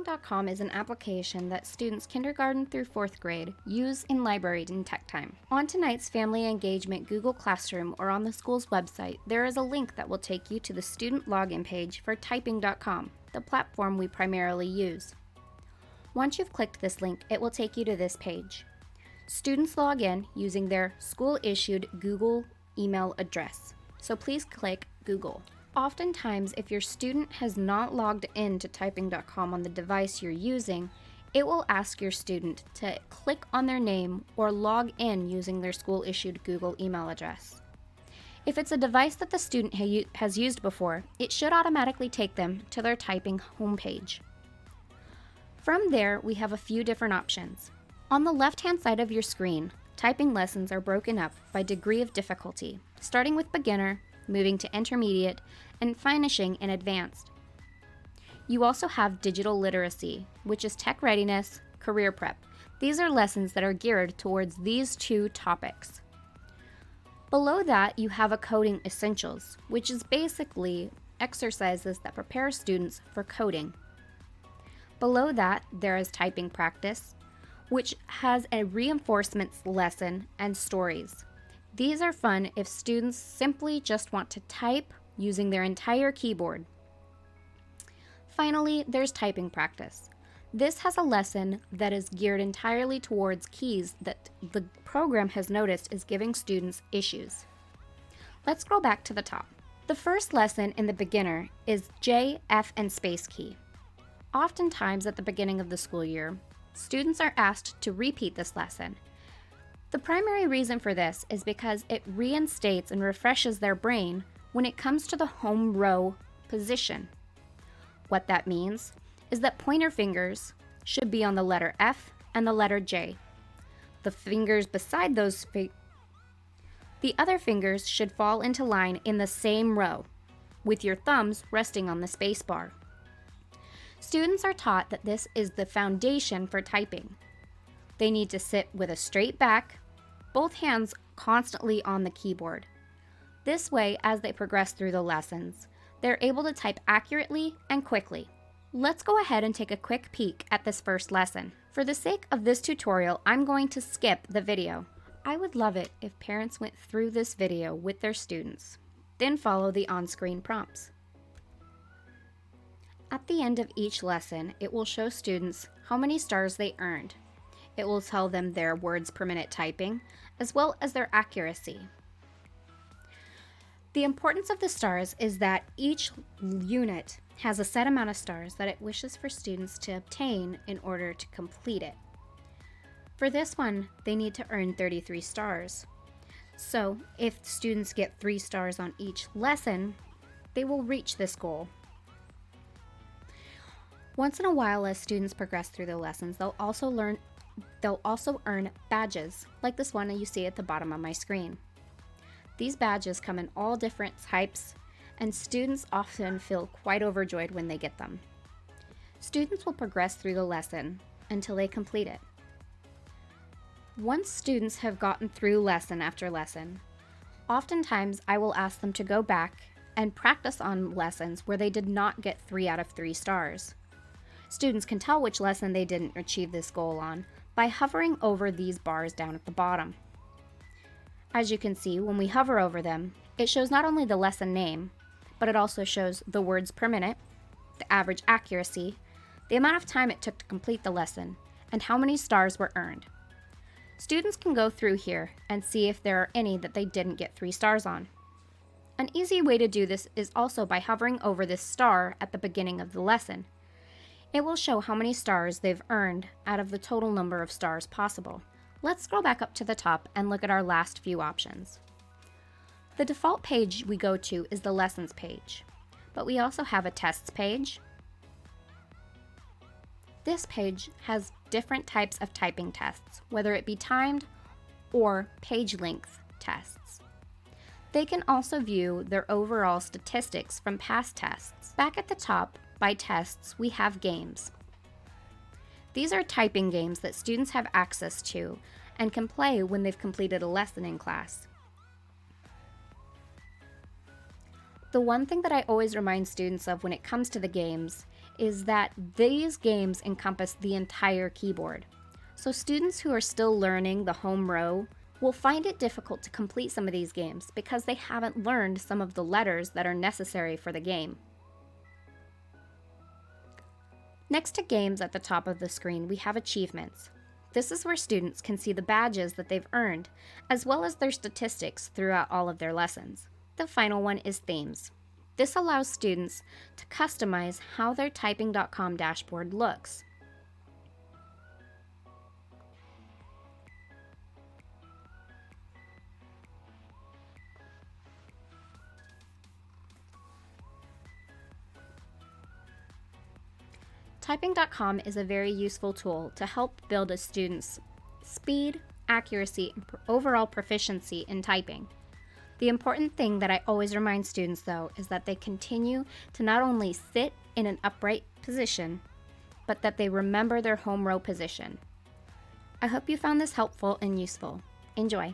Typing.com is an application that students kindergarten through 4th grade use in library and tech time. On tonight's Family Engagement Google Classroom or on the school's website, there is a link that will take you to the student login page for Typing.com, the platform we primarily use. Once you've clicked this link, it will take you to this page. Students log in using their school-issued Google email address, so please click Google. Oftentimes, if your student has not logged in to Typing.com on the device you're using, it will ask your student to click on their name or log in using their school-issued Google email address. If it's a device that the student has used before, it should automatically take them to their Typing homepage. From there, we have a few different options. On the left-hand side of your screen, typing lessons are broken up by degree of difficulty, starting with beginner, moving to intermediate, and finishing in advanced. You also have digital literacy, which is tech readiness, career prep. These are lessons that are geared towards these two topics. Below that, you have a coding essentials, which is basically exercises that prepare students for coding. Below that, there is typing practice, which has a reinforcements lesson and stories. These are fun if students simply just want to type using their entire keyboard. Finally, there's typing practice. This has a lesson that is geared entirely towards keys that the program has noticed is giving students issues. Let's scroll back to the top. The first lesson in the beginner is J, F, and space key. Oftentimes at the beginning of the school year, students are asked to repeat this lesson. The primary reason for this is because it reinstates and refreshes their brain when it comes to the home row position. What that means is that pointer fingers should be on the letter F and the letter J. The fingers beside those the other fingers should fall into line in the same row, with your thumbs resting on the space bar. Students are taught that this is the foundation for typing. They need to sit with a straight back, both hands constantly on the keyboard. This way, as they progress through the lessons, they're able to type accurately and quickly. Let's go ahead and take a quick peek at this first lesson. For the sake of this tutorial, I'm going to skip the video. I would love it if parents went through this video with their students, then follow the on-screen prompts. At the end of each lesson, it will show students how many stars they earned. It will tell them their words per minute typing, as well as their accuracy. The importance of the stars is that each unit has a set amount of stars that it wishes for students to obtain in order to complete it. For this one, they need to earn 33 stars. So, if students get 3 stars on each lesson, they will reach this goal. Once in a while, as students progress through the lessons, they'll also earn badges, like this one you see at the bottom of my screen. These badges come in all different types, and students often feel quite overjoyed when they get them. Students will progress through the lesson until they complete it. Once students have gotten through lesson after lesson, oftentimes I will ask them to go back and practice on lessons where they did not get 3 out of 3 stars. Students can tell which lesson they didn't achieve this goal on by hovering over these bars down at the bottom. As you can see, when we hover over them, it shows not only the lesson name, but it also shows the words per minute, the average accuracy, the amount of time it took to complete the lesson, and how many stars were earned. Students can go through here and see if there are any that they didn't get 3 stars on. An easy way to do this is also by hovering over this star at the beginning of the lesson. It will show how many stars they've earned out of the total number of stars possible. Let's scroll back up to the top and look at our last few options. The default page we go to is the lessons page, but we also have a tests page. This page has different types of typing tests, whether it be timed or page length tests. They can also view their overall statistics from past tests. Back at the top, by tests, we have games. These are typing games that students have access to and can play when they've completed a lesson in class. The one thing that I always remind students of when it comes to the games is that these games encompass the entire keyboard. So students who are still learning the home row will find it difficult to complete some of these games because they haven't learned some of the letters that are necessary for the game. Next to games at the top of the screen, we have achievements. This is where students can see the badges that they've earned, as well as their statistics throughout all of their lessons. The final one is themes. This allows students to customize how their typing.com dashboard looks. Typing.com is a very useful tool to help build a student's speed, accuracy, and overall proficiency in typing. The important thing that I always remind students, though, is that they continue to not only sit in an upright position, but that they remember their home row position. I hope you found this helpful and useful. Enjoy!